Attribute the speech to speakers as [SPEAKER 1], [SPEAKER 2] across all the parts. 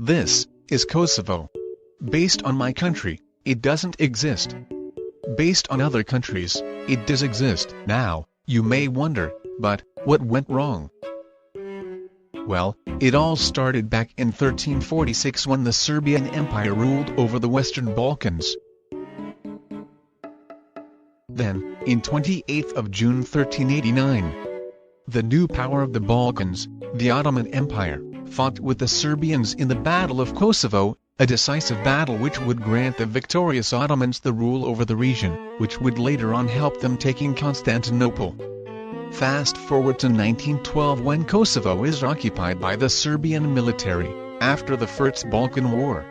[SPEAKER 1] This is Kosovo. Based on my country, it doesn't exist. Based on other countries, it does exist. Now, you may wonder, but what went wrong? Well, it all started back in 1346 when the Serbian Empire ruled over the Western Balkans. Then, in 28th of June 1389, the new power of the Balkans, the Ottoman Empire, fought with the Serbians in the Battle of Kosovo, a decisive battle which would grant the victorious Ottomans the rule over the region, which would later on help them taking Constantinople. Fast forward to 1912 when Kosovo is occupied by the Serbian military, after the First Balkan War.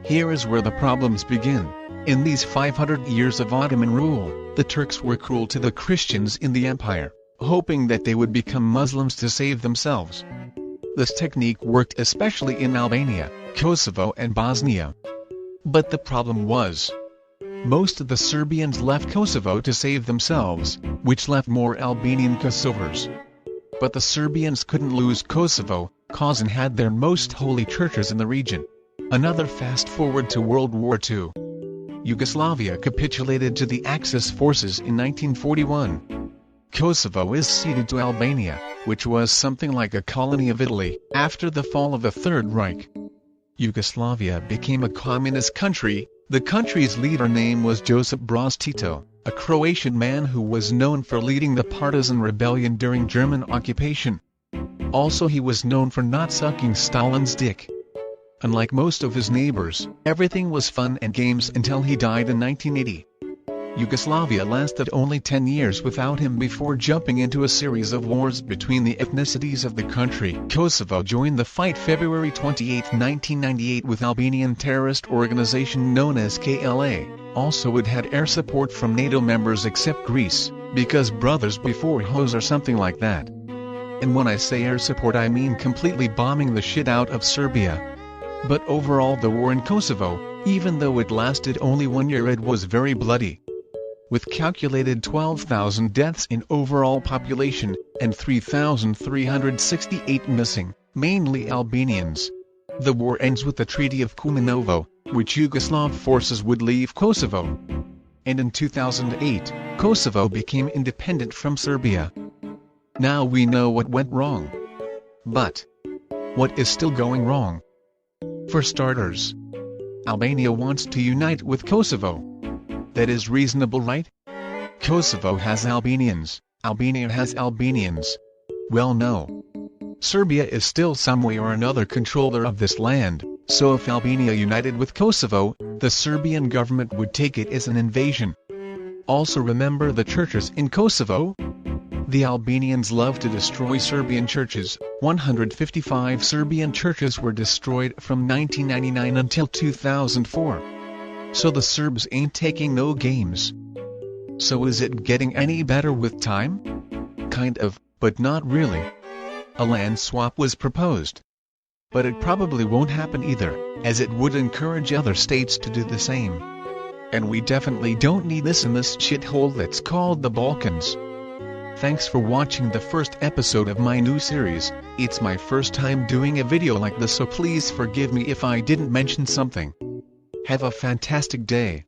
[SPEAKER 1] Here is where the problems begin. In these 500 years of Ottoman rule, the Turks were cruel to the Christians in the empire, hoping that they would become Muslims to save themselves. This technique worked especially in Albania, Kosovo and Bosnia. But the problem was, most of the Serbians left Kosovo to save themselves, which left more Albanian Kosovars. But the Serbians couldn't lose Kosovo, cause it had their most holy churches in the region. Another fast forward to World War II. Yugoslavia capitulated to the Axis forces in 1941. Kosovo is ceded to Albania, which was something like a colony of Italy, after the fall of the Third Reich. Yugoslavia became a communist country. The country's leader name was Josip Broz Tito, a Croatian man who was known for leading the partisan rebellion during German occupation. Also, he was known for not sucking Stalin's dick. Unlike most of his neighbors, everything was fun and games until he died in 1980. Yugoslavia lasted only 10 years without him before jumping into a series of wars between the ethnicities of the country. Kosovo joined the fight February 28, 1998 with Albanian terrorist organization known as KLA. Also, it had air support from NATO members except Greece, because brothers before hoes or something like that. And when I say air support, I mean completely bombing the shit out of Serbia. But overall, the war in Kosovo, even though it lasted only 1 year, it was very bloody. With calculated 12,000 deaths in overall population, and 3,368 missing, mainly Albanians. The war ends with the Treaty of Kumanovo, which Yugoslav forces would leave Kosovo. And in 2008, Kosovo became independent from Serbia. Now we know what went wrong. But what is still going wrong? For starters, Albania wants to unite with Kosovo. That is reasonable, right? Kosovo has Albanians, Albania has Albanians. Well, no. Serbia is still some way or another controller of this land, so if Albania united with Kosovo, the Serbian government would take it as an invasion. Also, remember the churches in Kosovo? The Albanians love to destroy Serbian churches. 155 Serbian churches were destroyed from 1999 until 2004. So the Serbs ain't taking no games. So is it getting any better with time? Kind of, but not really. A land swap was proposed. But it probably won't happen either, as it would encourage other states to do the same. And we definitely don't need this in this shithole that's called the Balkans. Thanks for watching the first episode of my new series. It's my first time doing a video like this, so please forgive me if I didn't mention something. Have a fantastic day.